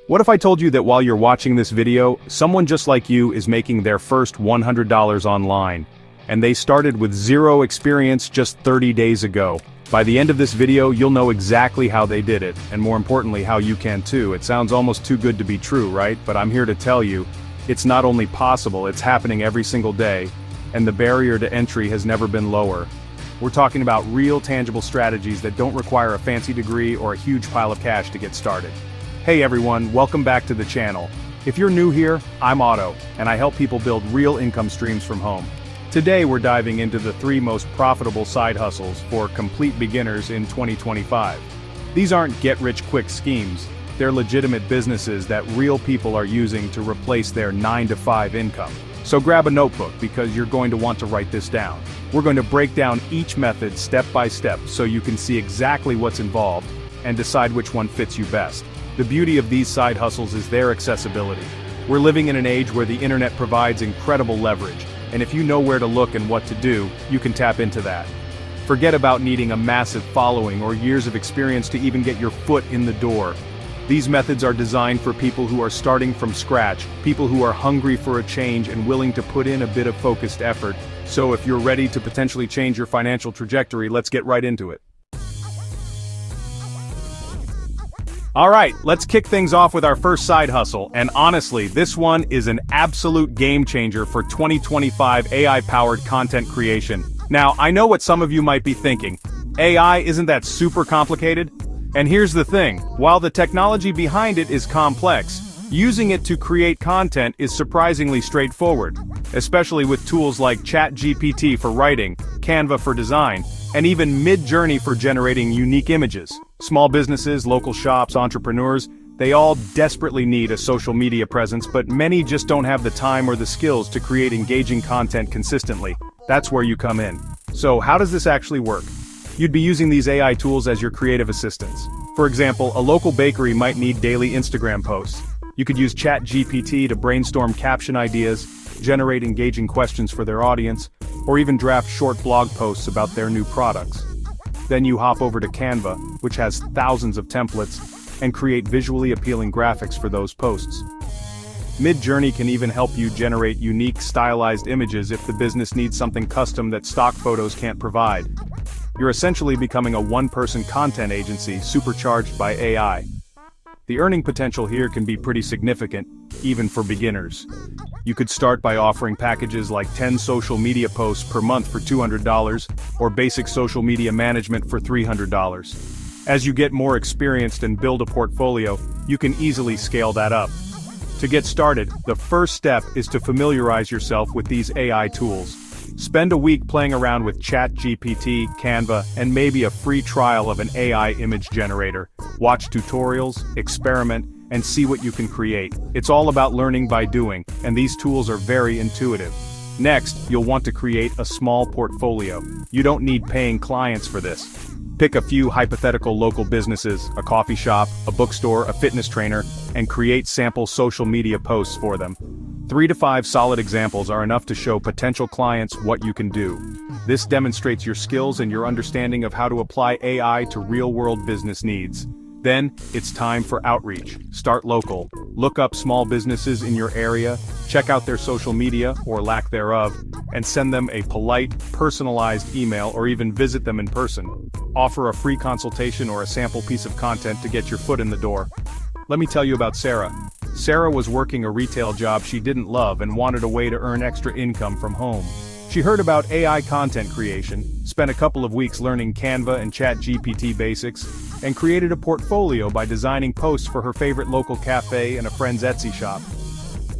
What if I told you that while you're watching this video, someone just like you is making their first $100 online, and they started with zero experience just 30 days ago? By the end of this video, you'll know exactly how they did it, and more importantly, how you can too. It sounds almost too good to be true, right? But I'm here to tell you, it's not only possible, it's happening every single day, and the barrier to entry has never been lower. We're talking about real tangible strategies that don't require a fancy degree or a huge pile of cash to get started. Hey everyone, welcome back to the channel. If you're new here, I'm Otto, and I help people build real income streams from home. Today we're diving into the 3 most profitable side hustles for complete beginners in 2025. These aren't get-rich-quick schemes, they're legitimate businesses that real people are using to replace their 9-to-5 income. So grab a notebook because you're going to want to write this down. We're going to break down each method step by step so you can see exactly what's involved and decide which one fits you best. The beauty of these side hustles is their accessibility. We're living in an age where the internet provides incredible leverage, and if you know where to look and what to do, you can tap into that. Forget about needing a massive following or years of experience to even get your foot in the door. These methods are designed for people who are starting from scratch, people who are hungry for a change and willing to put in a bit of focused effort. So if you're ready to potentially change your financial trajectory, let's get right into it. Alright, let's kick things off with our first side hustle, and honestly, this one is an absolute game changer for 2025 AI-powered content creation. Now, I know what some of you might be thinking. AI, isn't that super complicated? And here's the thing, while the technology behind it is complex, using it to create content is surprisingly straightforward, especially with tools like ChatGPT for writing, Canva for design, and even Midjourney for generating unique images. Small businesses, local shops, entrepreneurs, they all desperately need a social media presence, but many just don't have the time or the skills to create engaging content consistently. That's where you come in. So how does this actually work? You'd be using these AI tools as your creative assistants. For example, a local bakery might need daily Instagram posts. You could use ChatGPT to brainstorm caption ideas, generate engaging questions for their audience, or even draft short blog posts about their new products. Then you hop over to Canva, which has thousands of templates, and create visually appealing graphics for those posts. Midjourney can even help you generate unique, stylized images if the business needs something custom that stock photos can't provide. You're essentially becoming a one-person content agency supercharged by AI. The earning potential here can be pretty significant, even for beginners. You could start by offering packages like 10 social media posts per month for $200, or basic social media management for $300. As you get more experienced and build a portfolio, you can easily scale that up. To get started, the first step is to familiarize yourself with these AI tools. Spend a week playing around with ChatGPT, Canva, and maybe a free trial of an AI image generator. Watch tutorials, experiment, and see what you can create. It's all about learning by doing, and these tools are very intuitive. Next, you'll want to create a small portfolio. You don't need paying clients for this. Pick a few hypothetical local businesses, a coffee shop, a bookstore, a fitness trainer, and create sample social media posts for them. 3 to 5 solid examples are enough to show potential clients what you can do. This demonstrates your skills and your understanding of how to apply AI to real-world business needs. Then, it's time for outreach. Start local. Look up small businesses in your area, check out their social media, or lack thereof, and send them a polite, personalized email or even visit them in person. Offer a free consultation or a sample piece of content to get your foot in the door. Let me tell you about Sarah. Sarah was working a retail job she didn't love and wanted a way to earn extra income from home. She heard about AI content creation, spent a couple of weeks learning Canva and ChatGPT basics, and created a portfolio by designing posts for her favorite local cafe and a friend's Etsy shop.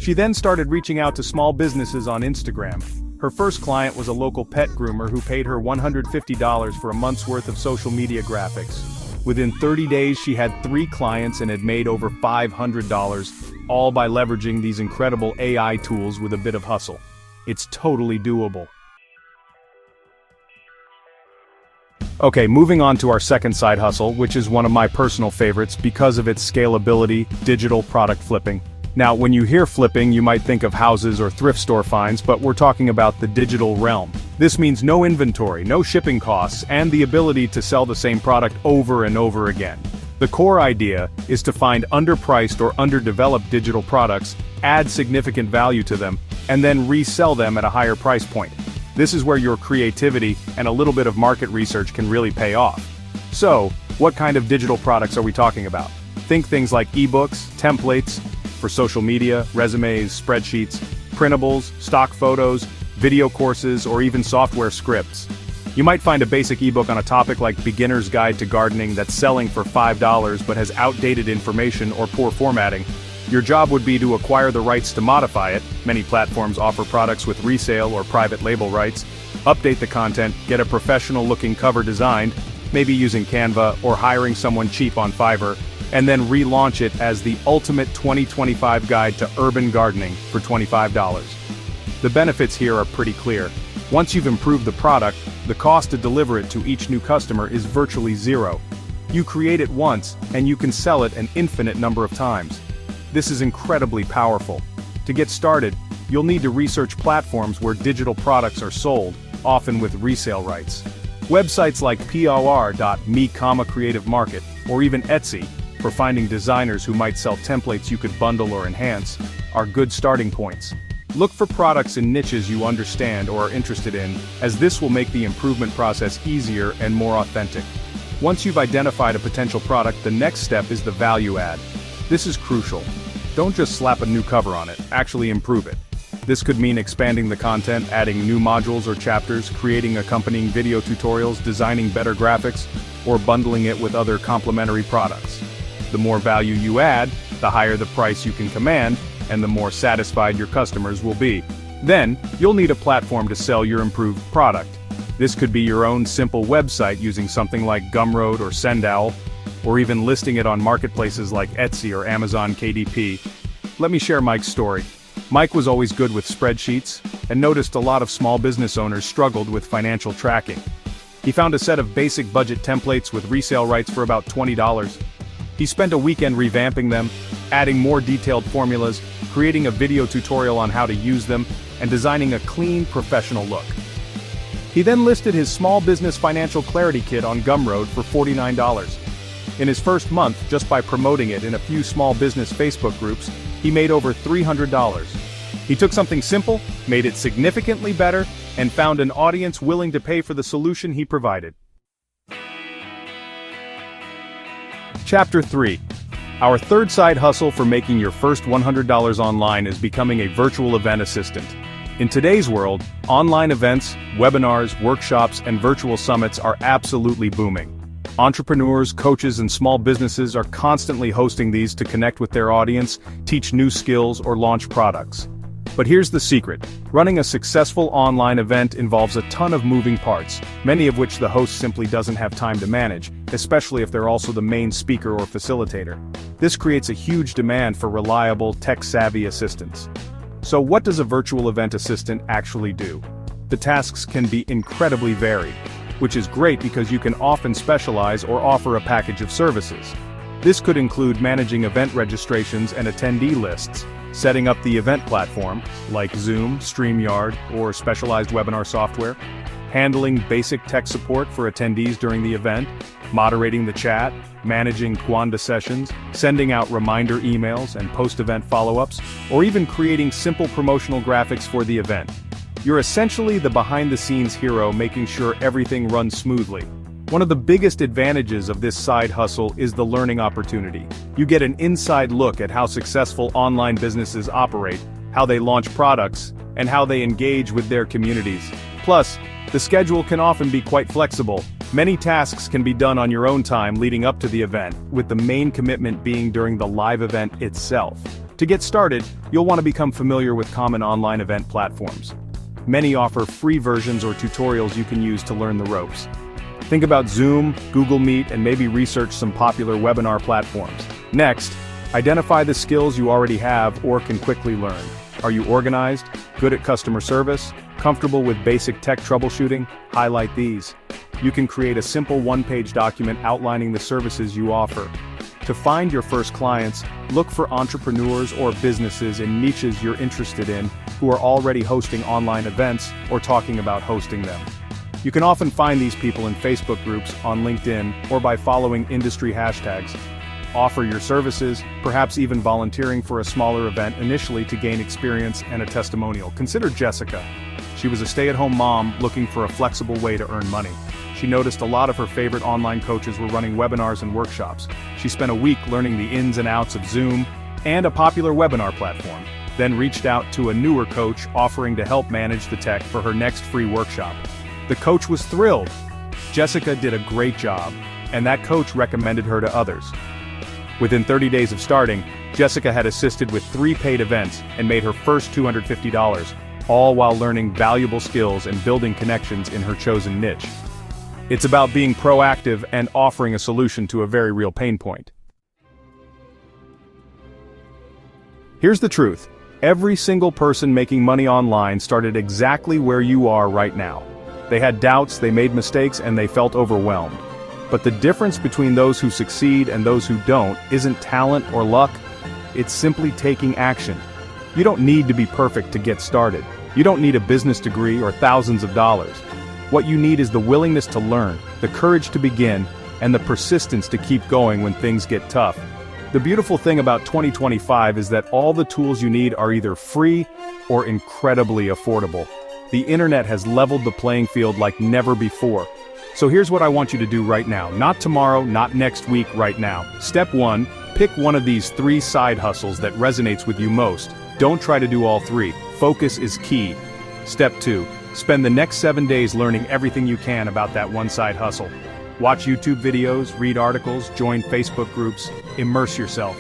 She then started reaching out to small businesses on Instagram. Her first client was a local pet groomer who paid her $150 for a month's worth of social media graphics. Within 30 days, she had 3 clients and had made over $500, all by leveraging these incredible AI tools with a bit of hustle. It's totally doable. Okay, moving on to our second side hustle, which is one of my personal favorites because of its scalability: digital product flipping. Now, when you hear flipping, you might think of houses or thrift store finds, but we're talking about the digital realm. This means no inventory, no shipping costs, and the ability to sell the same product over and over again. The The core idea is to find underpriced or underdeveloped digital products, add significant value to them, and then resell them at a higher price point. This is where your creativity and a little bit of market research can really pay off. So, what kind of digital products are we talking about? Think things like ebooks, templates for social media, resumes, spreadsheets, printables, stock photos, video courses, or even software scripts. You might find a basic ebook on a topic like Beginner's Guide to Gardening that's selling for $5 but has outdated information or poor formatting. Your job would be to acquire the rights to modify it. Many platforms offer products with resale or private label rights. Update the content, get a professional-looking cover designed, maybe using Canva or hiring someone cheap on Fiverr, and then relaunch it as the ultimate 2025 guide to urban gardening for $25. The benefits here are pretty clear. Once you've improved the product, the cost to deliver it to each new customer is virtually zero. You create it once, and you can sell it an infinite number of times. This is incredibly powerful. To get started, you'll need to research platforms where digital products are sold, often with resale rights. Websites like por.me, Creative Market, or even Etsy, for finding designers who might sell templates you could bundle or enhance, are good starting points. Look for products in niches you understand or are interested in, as this will make the improvement process easier and more authentic. Once you've identified a potential product, the next step is the value add. This is crucial. Don't just slap a new cover on it, actually improve it. This could mean expanding the content, adding new modules or chapters, creating accompanying video tutorials, designing better graphics, or bundling it with other complementary products. The more value you add, the higher the price you can command, and the more satisfied your customers will be. Then, you'll need a platform to sell your improved product. This could be your own simple website using something like Gumroad or Sendowl, or even listing it on marketplaces like Etsy or Amazon KDP. Let me share Mike's story. Mike was always good with spreadsheets, and noticed a lot of small business owners struggled with financial tracking. He found a set of basic budget templates with resale rights for about $20. He spent a weekend revamping them, adding more detailed formulas, creating a video tutorial on how to use them, and designing a clean, professional look. He then listed his small business financial clarity kit on Gumroad for $49. In his first month, just by promoting it in a few small business Facebook groups, he made over $300. He took something simple, made it significantly better, and found an audience willing to pay for the solution he provided. Chapter 3. Our third side hustle for making your first $100 online is becoming a virtual event assistant. In today's world, online events, webinars, workshops, and virtual summits are absolutely booming. Entrepreneurs, coaches, and small businesses are constantly hosting these to connect with their audience, teach new skills, or launch products. But here's the secret. Running a successful online event involves a ton of moving parts, many of which the host simply doesn't have time to manage, especially if they're also the main speaker or facilitator. This creates a huge demand for reliable, tech-savvy assistants. So what does a virtual event assistant actually do? The tasks can be incredibly varied, which is great because you can often specialize or offer a package of services. This could include managing event registrations and attendee lists, setting up the event platform, like Zoom, StreamYard, or specialized webinar software, handling basic tech support for attendees during the event, moderating the chat, managing Quanda sessions, sending out reminder emails and post-event follow-ups, or even creating simple promotional graphics for the event. You're essentially the behind-the-scenes hero making sure everything runs smoothly. One of the biggest advantages of this side hustle is the learning opportunity. You get an inside look at how successful online businesses operate, how they launch products, and how they engage with their communities. Plus, the schedule can often be quite flexible. Many tasks can be done on your own time leading up to the event, with the main commitment being during the live event itself. To get started, you'll want to become familiar with common online event platforms. Many offer free versions or tutorials you can use to learn the ropes. Think about Zoom, Google Meet, and maybe research some popular webinar platforms. Next, identify the skills you already have or can quickly learn. Are you organized, good at customer service, comfortable with basic tech troubleshooting? Highlight these. You can create a simple one-page document outlining the services you offer. To find your first clients, look for entrepreneurs or businesses in niches you're interested in who are already hosting online events or talking about hosting them. You can often find these people in Facebook groups, on LinkedIn, or by following industry hashtags. Offer your services, perhaps even volunteering for a smaller event initially to gain experience and a testimonial. Consider Jessica. She was a stay-at-home mom looking for a flexible way to earn money. She noticed a lot of her favorite online coaches were running webinars and workshops. She spent a week learning the ins and outs of Zoom and a popular webinar platform, then reached out to a newer coach offering to help manage the tech for her next free workshop. The coach was thrilled. Jessica did a great job, and that coach recommended her to others. Within 30 days of starting, Jessica had assisted with 3 paid events and made her first $250, all while learning valuable skills and building connections in her chosen niche. It's about being proactive and offering a solution to a very real pain point. Here's the truth. Every single person making money online started exactly where you are right now. They had doubts, they made mistakes, and they felt overwhelmed. But the difference between those who succeed and those who don't isn't talent or luck, it's simply taking action. You don't need to be perfect to get started. You don't need a business degree or thousands of dollars. What you need is the willingness to learn, the courage to begin, and the persistence to keep going when things get tough. The beautiful thing about 2025 is that all the tools you need are either free or incredibly affordable. The internet has leveled the playing field like never before. So here's what I want you to do right now. Not tomorrow, not next week, right now. Step 1, pick one of these 3 side hustles that resonates with you most. Don't try to do all 3. Focus is key. Step 2, spend the next 7 days learning everything you can about that one side hustle. Watch YouTube videos, read articles, join Facebook groups, immerse yourself.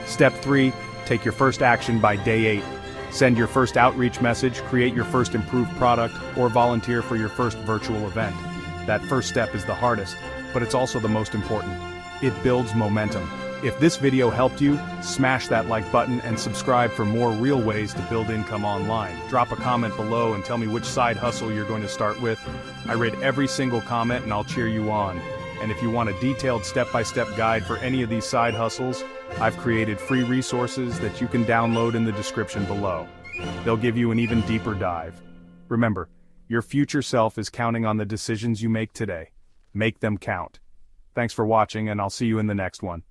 Step 3, take your first action by day 8. Send your first outreach message, create your first improved product, or volunteer for your first virtual event. That first step is the hardest, but it's also the most important. It builds momentum. If this video helped you, smash that like button and subscribe for more real ways to build income online. Drop a comment below and tell me which side hustle you're going to start with. I read every single comment and I'll cheer you on. And if you want a detailed step-by-step guide for any of these side hustles, I've created free resources that you can download in the description below. They'll give you an even deeper dive. Remember, your future self is counting on the decisions you make today. Make them count. Thanks for watching, and I'll see you in the next one.